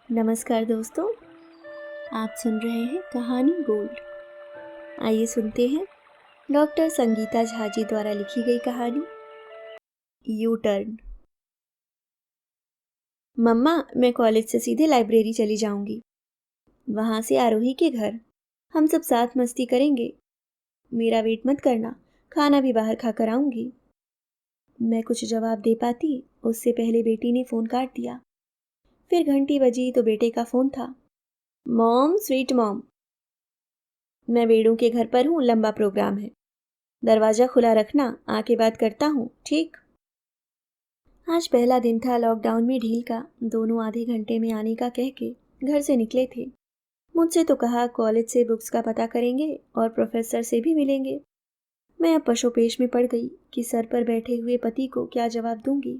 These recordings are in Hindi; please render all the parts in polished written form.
नमस्कार दोस्तों, आप सुन रहे हैं कहानी गोल्ड। आइए सुनते हैं डॉक्टर संगीता झा जी द्वारा लिखी गई कहानी यू टर्न। मम्मा, मैं कॉलेज से सीधे लाइब्रेरी चली जाऊंगी, वहां से आरोही के घर। हम सब साथ मस्ती करेंगे। मेरा वेट मत करना, खाना भी बाहर खा कर आऊंगी। मैं कुछ जवाब दे पाती उससे पहले बेटी ने फोन काट दिया। फिर घंटी बजी तो बेटे का फोन था। मॉम, स्वीट मॉम, मैं वेड़ू के घर पर हूँ, लंबा प्रोग्राम है। दरवाजा खुला रखना, आके बात करता हूँ, ठीक? आज पहला दिन था लॉकडाउन में ढील का। दोनों आधे घंटे में आने का कह के घर से निकले थे। मुझसे तो कहा कॉलेज से बुक्स का पता करेंगे और प्रोफेसर से भी मिलेंगे। मैं अब पशोपेश में पड़ गई कि सर पर बैठे हुए पति को क्या जवाब दूंगी।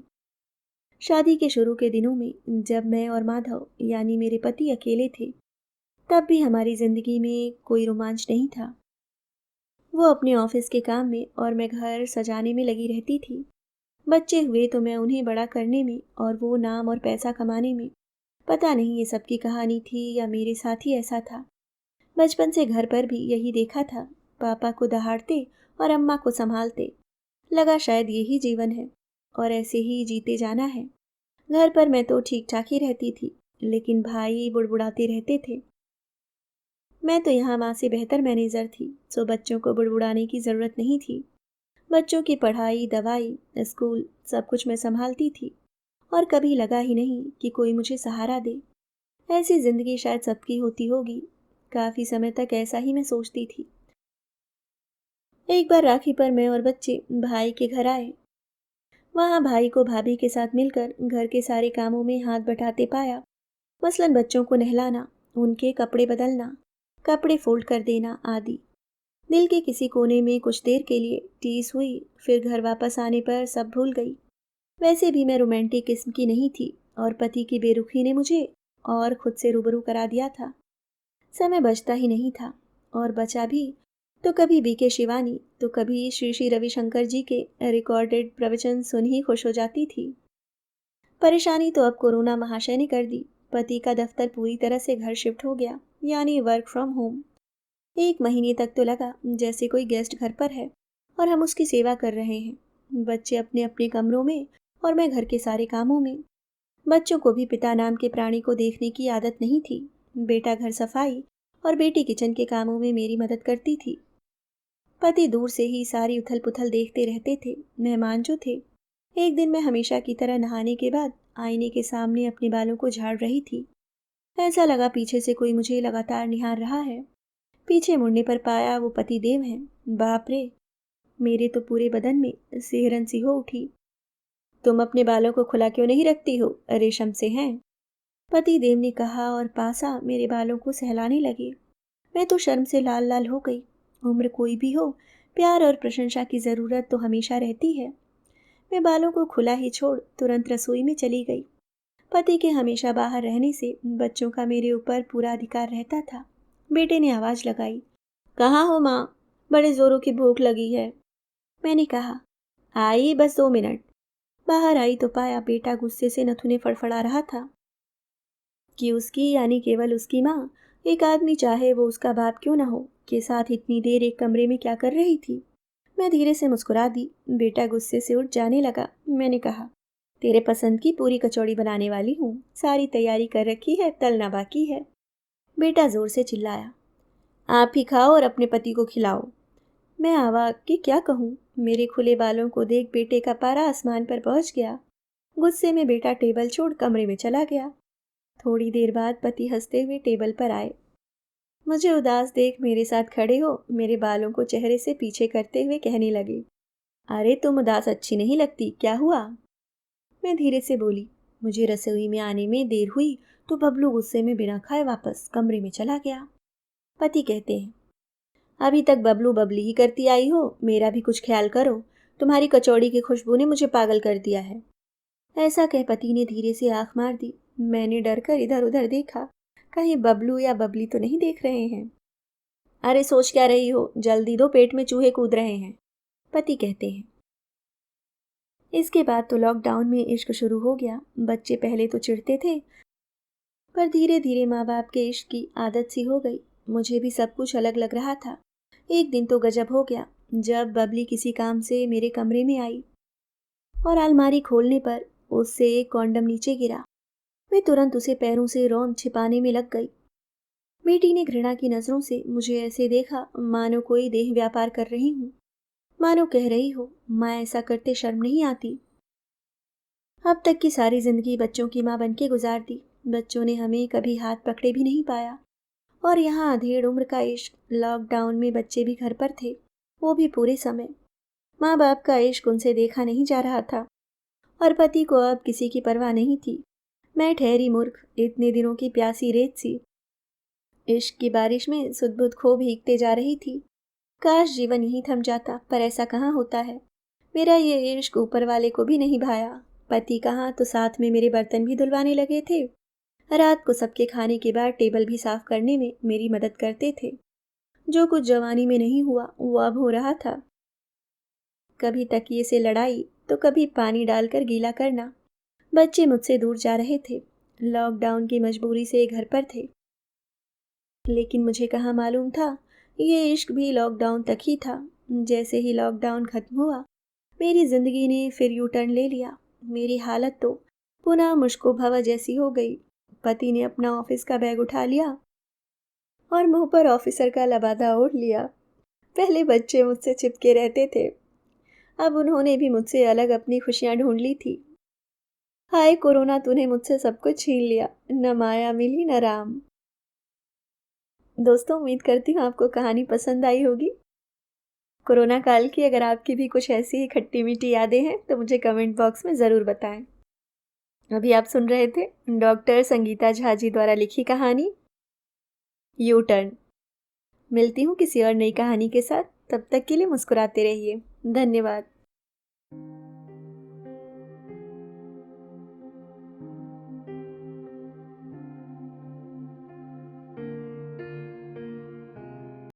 शादी के शुरू के दिनों में जब मैं और माधव यानी मेरे पति अकेले थे, तब भी हमारी जिंदगी में कोई रोमांच नहीं था। वो अपने ऑफिस के काम में और मैं घर सजाने में लगी रहती थी। बच्चे हुए तो मैं उन्हें बड़ा करने में और वो नाम और पैसा कमाने में। पता नहीं ये सबकी कहानी थी या मेरे साथ ही ऐसा था। बचपन से घर पर भी यही देखा था, पापा को दहाड़ते और अम्मा को संभालते। लगा शायद यही जीवन है और ऐसे ही जीते जाना है। घर पर मैं तो ठीक ठाक ही रहती थी, लेकिन भाई बुड़बुड़ाते रहते थे। मैं तो यहाँ माँ से बेहतर मैनेजर थी, सो बच्चों को बुड़बुड़ाने की ज़रूरत नहीं थी। बच्चों की पढ़ाई, दवाई, स्कूल सब कुछ मैं संभालती थी और कभी लगा ही नहीं कि कोई मुझे सहारा दे। ऐसी जिंदगी शायद सबकी होती होगी। काफी समय तक ऐसा ही मैं सोचती थी। एक बार राखी पर मैं और बच्चे भाई के घर आए। वहां भाई को भाभी के साथ मिलकर घर के सारे कामों में हाथ बटाते पाया। मसलन बच्चों को नहलाना, उनके कपड़े बदलना, कपड़े फोल्ड कर देना आदि। दिल के किसी कोने में कुछ देर के लिए टीस हुई, फिर घर वापस आने पर सब भूल गई। वैसे भी मैं रोमांटिक किस्म की नहीं थी और पति की बेरुखी ने मुझे और खुद से रूबरू करा दिया था। समय बचता ही नहीं था, और बचा भी तो कभी बीके शिवानी तो कभी श्री श्री रविशंकर जी के रिकॉर्डेड प्रवचन सुन ही खुश हो जाती थी। परेशानी तो अब कोरोना महाशय ने कर दी। पति का दफ्तर पूरी तरह से घर शिफ्ट हो गया, यानी वर्क फ्रॉम होम। एक महीने तक तो लगा जैसे कोई गेस्ट घर पर है और हम उसकी सेवा कर रहे हैं। बच्चे अपने अपने कमरों में और मैं घर के सारे कामों में। बच्चों को भी पिता नाम के प्राणी को देखने की आदत नहीं थी। बेटा घर सफाई और बेटी किचन के कामों में मेरी मदद करती थी। पति दूर से ही सारी उथल पुथल देखते रहते थे। मेहमान जो थे, एक दिन मैं हमेशा की तरह नहाने के बाद आईने के सामने अपने बालों को झाड़ रही थी। ऐसा लगा पीछे से कोई मुझे लगातार निहार रहा है। पीछे मुड़ने पर पाया वो पति देव हैं। बाप रे, मेरे तो पूरे बदन में सिहरन सी हो उठी। तुम अपने बालों को खुला क्यों नहीं रखती हो, रेशम से हैं? पति देव ने कहा और पासा मेरे बालों को सहलाने लगे। मैं तो शर्म से लाल लाल हो गई। उम्र कोई भी हो, प्यार और प्रशंसा की जरूरत तो हमेशा रहती है। मैं बालों को खुला ही छोड़ तुरंत रसोई में चली गई। पति के हमेशा बाहर रहने से बच्चों का मेरे ऊपर पूरा अधिकार रहता था। बेटे ने आवाज लगाई, कहाँ हो माँ, बड़े जोरों की भूख लगी है। मैंने कहा, आई बस 2 मिनट। बाहर आई तो पाया बेटा गुस्से से नथुने फड़फड़ा रहा था कि उसकी यानी केवल उसकी माँ, एक आदमी चाहे वो उसका बाप क्यों ना हो, के साथ इतनी देर एक कमरे में क्या कर रही थी। मैं धीरे से मुस्कुरा दी। बेटा गुस्से से उठ जाने लगा। मैंने कहा, तेरे पसंद की पूरी कचौड़ी बनाने वाली हूँ, सारी तैयारी कर रखी है, तलना बाकी है। बेटा जोर से चिल्लाया, आप ही खाओ और अपने पति को खिलाओ। मैं अवाक कि क्या कहूँ। मेरे खुले बालों को देख बेटे का पारा आसमान पर पहुंच गया। गुस्से में बेटा टेबल छोड़ कमरे में चला गया। थोड़ी देर बाद पति हंसते हुए टेबल पर आए। मुझे उदास देख मेरे साथ खड़े हो मेरे बालों को चेहरे से पीछे करते हुए कहने लगे, अरे तुम उदास अच्छी नहीं लगती, क्या हुआ? मैं धीरे से बोली, मुझे रसोई में आने में देर हुई तो बबलू गुस्से में बिना खाए वापस कमरे में चला गया। पति कहते हैं, अभी तक बबलू बबली ही करती आई हो, मेरा भी कुछ ख्याल करो। तुम्हारी कचौड़ी की खुशबू ने मुझे पागल कर दिया है। ऐसा कह पति ने धीरे से आंख मार दी। मैंने डर कर इधर उधर देखा, कहीं बबलू या बबली तो नहीं देख रहे हैं। अरे सोच क्या रही हो, जल्दी दो, पेट में चूहे कूद रहे हैं, पति कहते हैं। इसके बाद तो लॉकडाउन में इश्क शुरू हो गया। बच्चे पहले तो चिढ़ते थे, पर धीरे धीरे माँ बाप के इश्क की आदत सी हो गई। मुझे भी सब कुछ अलग लग रहा था। एक दिन तो गजब हो गया जब बबली किसी काम से मेरे कमरे में आई और अलमारी खोलने पर उससे एक कॉन्डम नीचे गिरा। मैं तुरंत उसे पैरों से रौंद छिपाने में लग गई। बेटी ने घृणा की नजरों से मुझे ऐसे देखा मानो कोई देह व्यापार कर रही हूँ, मानो कह रही हो माँ ऐसा करते शर्म नहीं आती। अब तक की सारी जिंदगी बच्चों की माँ बनके गुजार दी। बच्चों ने हमें कभी हाथ पकड़े भी नहीं पाया। और यहाँ अधेड़ उम्र का इश्क, लॉकडाउन में बच्चे भी घर पर थे, वो भी पूरे समय। माँ बाप का इश्क उनसे देखा नहीं जा रहा था और पति को अब किसी की परवाह नहीं थी। मैं ठहरी मूर्ख, इतने दिनों की प्यासी रेत सी। इश्क की बारिश में सुध-बुध खो भीगते जा रही थी। काश जीवन यहीं थम जाता, पर ऐसा कहाँ होता है। मेरा ये इश्क ऊपर वाले को भी नहीं भाया। पति कहाँ तो साथ में मेरे बर्तन भी धुलवाने लगे थे। रात को सबके खाने के बाद टेबल भी साफ करने में मेरी मदद करते थे। जो कुछ जवानी में नहीं हुआ वो अब हो रहा था। कभी तकिए से लड़ाई तो कभी पानी डालकर गीला करना। बच्चे मुझसे दूर जा रहे थे, लॉकडाउन की मजबूरी से घर पर थे। लेकिन मुझे कहाँ मालूम था ये इश्क भी लॉकडाउन तक ही था। जैसे ही लॉकडाउन खत्म हुआ मेरी जिंदगी ने फिर यू टर्न ले लिया। मेरी हालत तो पुनः मुश्को भवा जैसी हो गई। पति ने अपना ऑफिस का बैग उठा लिया और मुंह पर ऑफिसर का लबादा ओढ़ लिया। पहले बच्चे मुझसे चिपके रहते थे, अब उन्होंने भी मुझसे अलग अपनी खुशियां ढूंढ ली थी। हाय कोरोना, तूने मुझसे सब कुछ छीन लिया, न माया मिली न राम। दोस्तों, उम्मीद करती हूँ आपको कहानी पसंद आई होगी। कोरोना काल की अगर आपकी भी कुछ ऐसी ही खट्टी मीठी यादें हैं तो मुझे कमेंट बॉक्स में ज़रूर बताएं। अभी आप सुन रहे थे डॉक्टर संगीता झा जी द्वारा लिखी कहानी यू टर्न। मिलती हूँ किसी और नई कहानी के साथ, तब तक के लिए मुस्कुराते रहिए। धन्यवाद।